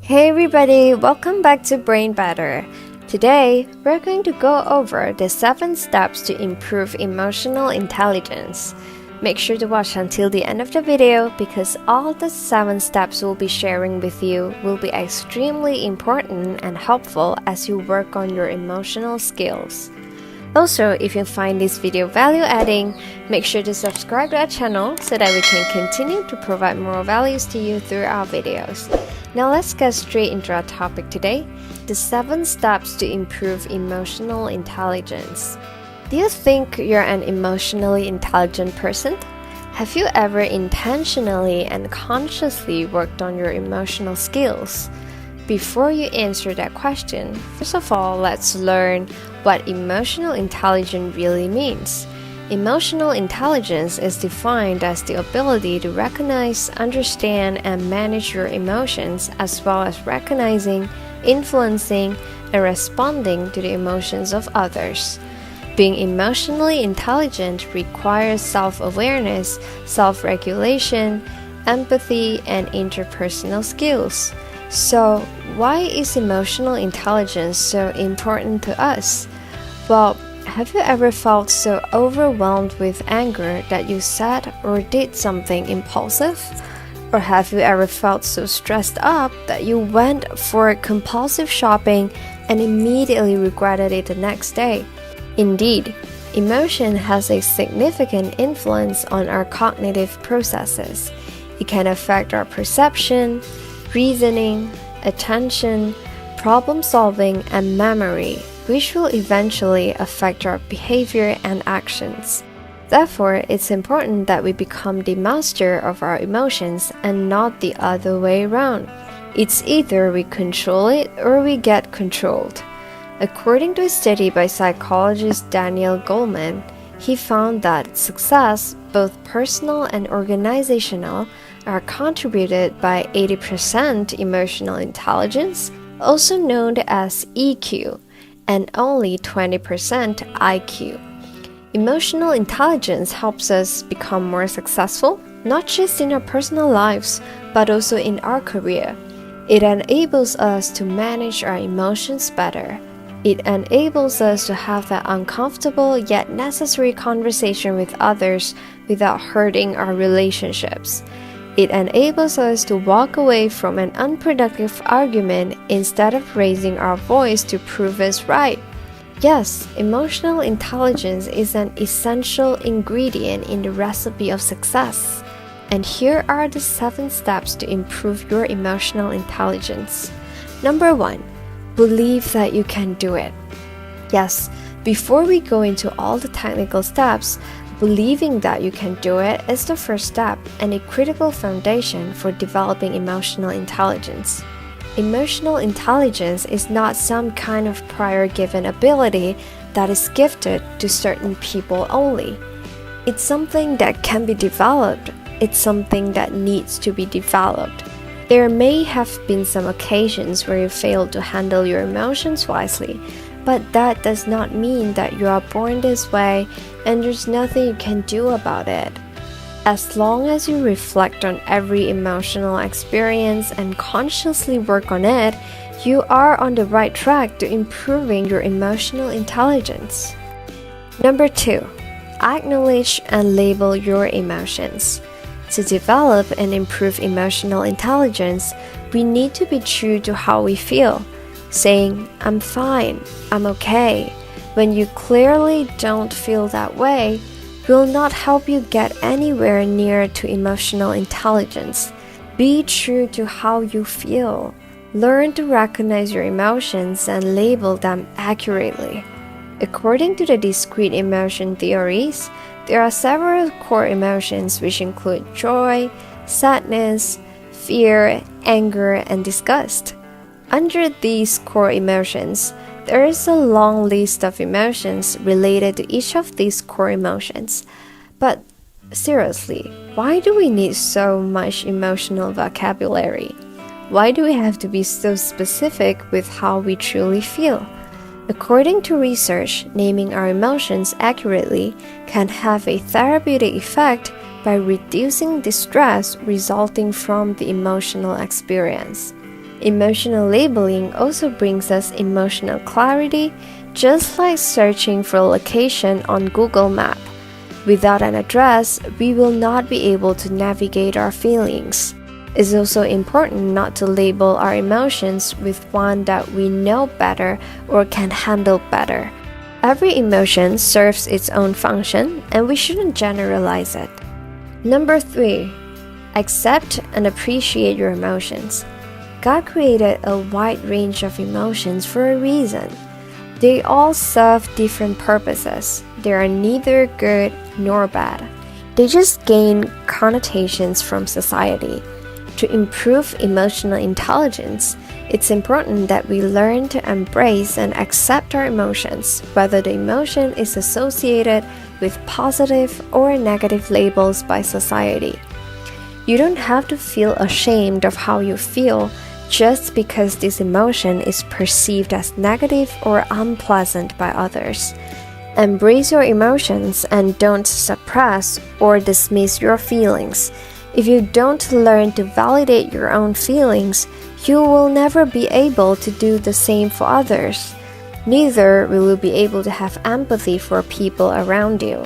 Hey everybody, welcome back to Brain Better. Today, we're going to go over the 7 steps to improve emotional intelligence. Make sure to watch until the end of the video because all the 7 steps we'll be sharing with you will be extremely important and helpful as you work on your emotional skills. Also, if you find this video value-adding, make sure to subscribe to our channel so that we can continue to provide more values to you through our videos. Now let's get straight into our topic today, the 7 steps to improve emotional intelligence. Do you think you're an emotionally intelligent person? Have you ever intentionally and consciously worked on your emotional skills? Before you answer that question, first of all, let's learn what emotional intelligence really means. Emotional intelligence is defined as the ability to recognize, understand, and manage your emotions, as well as recognizing, influencing, and responding to the emotions of others. Being emotionally intelligent requires self-awareness, self-regulation, empathy, and interpersonal skills. So, why is emotional intelligence so important to us? Well, have you ever felt so overwhelmed with anger that you said or did something impulsive? Or have you ever felt so stressed up that you went for compulsive shopping and immediately regretted it the next day? Indeed, emotion has a significant influence on our cognitive processes. It can affect our perception, reasoning, attention, problem solving, and memory, which will eventually affect our behavior and actions. Therefore, it's important that we become the master of our emotions and not the other way around. It's either we control it or we get controlled. According to a study by psychologist Daniel Goleman, he found that success, both personal and organizational, are contributed by 80% emotional intelligence, also known as EQ, and only 20% IQ. Emotional intelligence helps us become more successful, not just in our personal lives, but also in our career. It enables us to manage our emotions better. It enables us to have that uncomfortable yet necessary conversation with others without hurting our relationships. It enables us to walk away from an unproductive argument instead of raising our voice to prove us right. Yes, emotional intelligence is an essential ingredient in the recipe of success. And here are the 7 steps to improve your emotional intelligence. Number 1. Believe that you can do it. Yes, before we go into all the technical steps, believing that you can do it is the first step and a critical foundation for developing emotional intelligence. Emotional intelligence is not some kind of prior given ability that is gifted to certain people only. It's something that can be developed. It's something that needs to be developed. There may have been some occasions where you failed to handle your emotions wisely, but that does not mean that you are born this way and there's nothing you can do about it. As long as you reflect on every emotional experience and consciously work on it, you are on the right track to improving your emotional intelligence. Number 2. Acknowledge and label your emotions. To develop and improve emotional intelligence, we need to be true to how we feel. Saying, "I'm fine, I'm okay," when you clearly don't feel that way, will not help you get anywhere near to emotional intelligence. Be true to how you feel. Learn to recognize your emotions and label them accurately. According to the discrete emotion theories, there are several core emotions which include joy, sadness, fear, anger, and disgust. Under these core emotions, there is a long list of emotions related to each of these core emotions. But seriously, why do we need so much emotional vocabulary? Why do we have to be so specific with how we truly feel? According to research, naming our emotions accurately can have a therapeutic effect by reducing distress resulting from the emotional experience. Emotional labeling also brings us emotional clarity, just like searching for a location on Google Maps. Without an address, we will not be able to navigate our feelings. It's also important not to label our emotions with one that we know better or can handle better. Every emotion serves its own function, and we shouldn't generalize it. Number 3, accept and appreciate your emotions. God created a wide range of emotions for a reason. They all serve different purposes. They are neither good nor bad. They just gain connotations from society. To improve emotional intelligence, it's important that we learn to embrace and accept our emotions, whether the emotion is associated with positive or negative labels by society. You don't have to feel ashamed of how you feel just because this emotion is perceived as negative or unpleasant by others. Embrace your emotions and don't suppress or dismiss your feelings. If you don't learn to validate your own feelings, you will never be able to do the same for others. Neither will you be able to have empathy for people around you.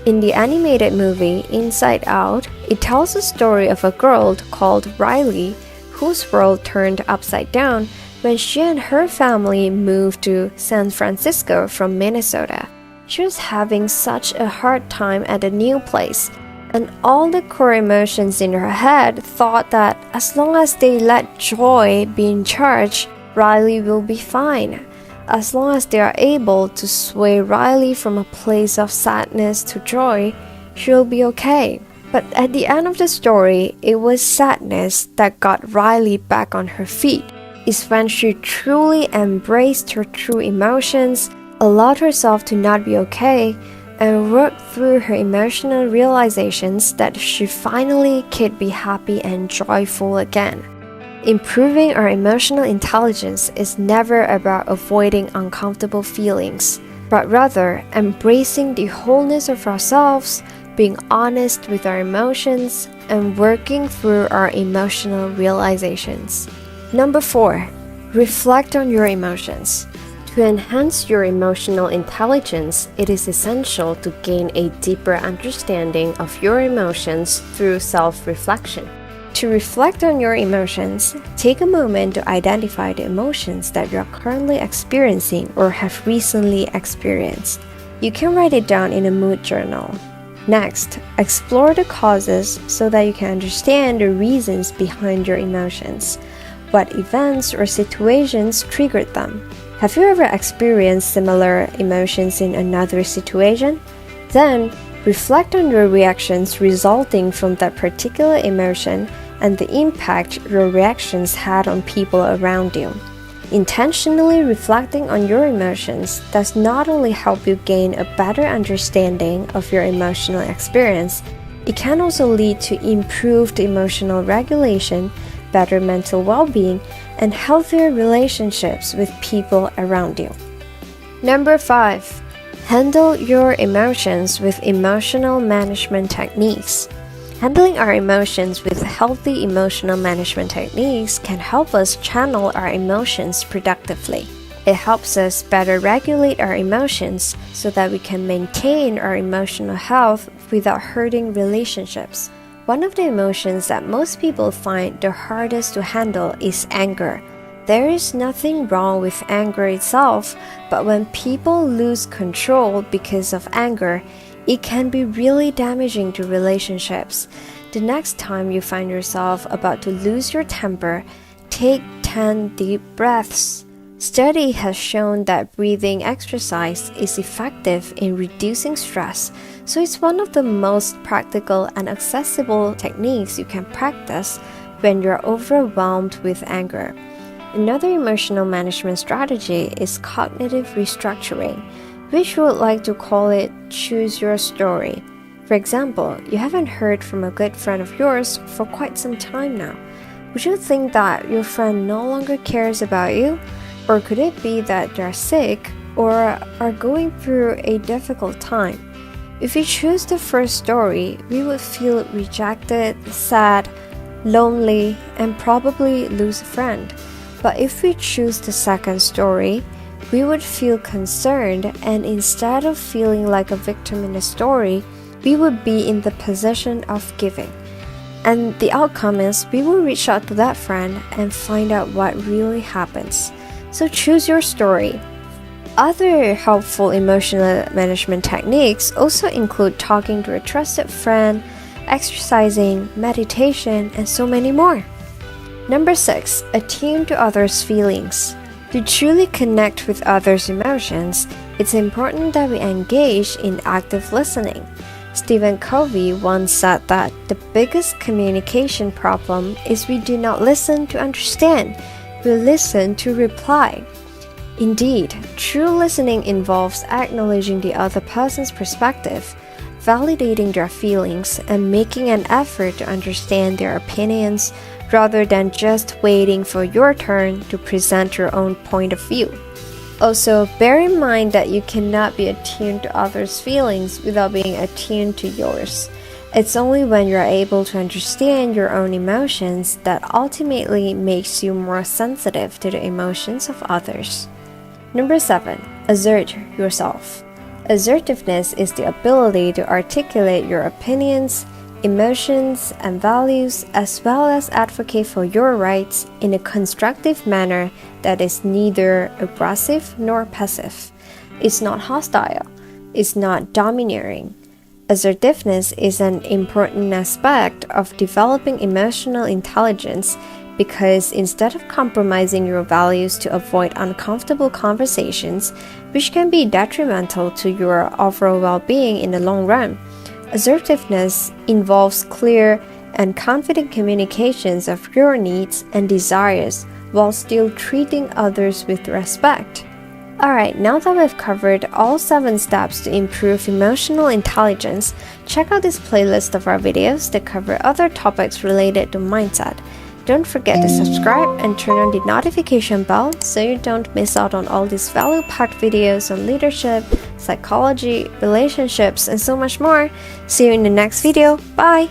In the animated movie Inside Out, it tells a story of a girl called Riley whose world turned upside down when she and her family moved to San Francisco from Minnesota. She was having such a hard time at a new place, and all the core emotions in her head thought that as long as they let joy be in charge, Riley will be fine. As long as they are able to sway Riley from a place of sadness to joy, she'll be okay. But at the end of the story, it was sadness that got Riley back on her feet. It's when she truly embraced her true emotions, allowed herself to not be okay, and worked through her emotional realizations that she finally could be happy and joyful again. Improving our emotional intelligence is never about avoiding uncomfortable feelings, but rather embracing the wholeness of ourselves, being honest with our emotions, and working through our emotional realizations. Number 4, reflect on your emotions. To enhance your emotional intelligence, it is essential to gain a deeper understanding of your emotions through self-reflection. To reflect on your emotions, take a moment to identify the emotions that you are currently experiencing or have recently experienced. You can write it down in a mood journal. Next, explore the causes so that you can understand the reasons behind your emotions. What events or situations triggered them? Have you ever experienced similar emotions in another situation? Then, reflect on your reactions resulting from that particular emotion and the impact your reactions had on people around you. Intentionally reflecting on your emotions does not only help you gain a better understanding of your emotional experience, it can also lead to improved emotional regulation, better mental well-being, and healthier relationships with people around you. Number 5, handle your emotions with emotional management techniques. Handling our emotions with healthy emotional management techniques can help us channel our emotions productively. It helps us better regulate our emotions so that we can maintain our emotional health without hurting relationships. One of the emotions that most people find the hardest to handle is anger. There is nothing wrong with anger itself, but when people lose control because of anger, it can be really damaging to relationships. The next time you find yourself about to lose your temper, take 10 deep breaths. Study has shown that breathing exercise is effective in reducing stress, so it's one of the most practical and accessible techniques you can practice when you're overwhelmed with anger. Another emotional management strategy is cognitive restructuring, which we would like to call it choose your story. For example, you haven't heard from a good friend of yours for quite some time now. Would you think that your friend no longer cares about you? Or could it be that they're sick or are going through a difficult time? If we choose the first story, we would feel rejected, sad, lonely, and probably lose a friend. But if we choose the second story, we would feel concerned, and instead of feeling like a victim in the story, we would be in the position of giving. And the outcome is we will reach out to that friend and find out what really happens. So choose your story. Other helpful emotional management techniques also include talking to a trusted friend, exercising, meditation, and so many more. Number 6, attune to others' feelings. To truly connect with others' emotions, it's important that we engage in active listening. Stephen Covey once said that the biggest communication problem is we do not listen to understand, we listen to reply. Indeed, true listening involves acknowledging the other person's perspective, validating their feelings, and making an effort to understand their opinions rather than just waiting for your turn to present your own point of view. Also, bear in mind that you cannot be attuned to others' feelings without being attuned to yours. It's only when you're able to understand your own emotions that ultimately makes you more sensitive to the emotions of others. Number 7, assert yourself. Assertiveness is the ability to articulate your opinions, emotions, and values, as well as advocate for your rights in a constructive manner that is neither aggressive nor passive. It's not hostile. It's not domineering. Assertiveness is an important aspect of developing emotional intelligence because instead of compromising your values to avoid uncomfortable conversations, which can be detrimental to your overall well-being in the long run, assertiveness involves clear and confident communications of your needs and desires while still treating others with respect. Alright, now that we've covered all 7 steps to improve emotional intelligence, check out this playlist of our videos that cover other topics related to mindset. Don't forget to subscribe and turn on the notification bell so you don't miss out on all these value-packed videos on leadership, psychology, relationships, and so much more. See you in the next video. Bye!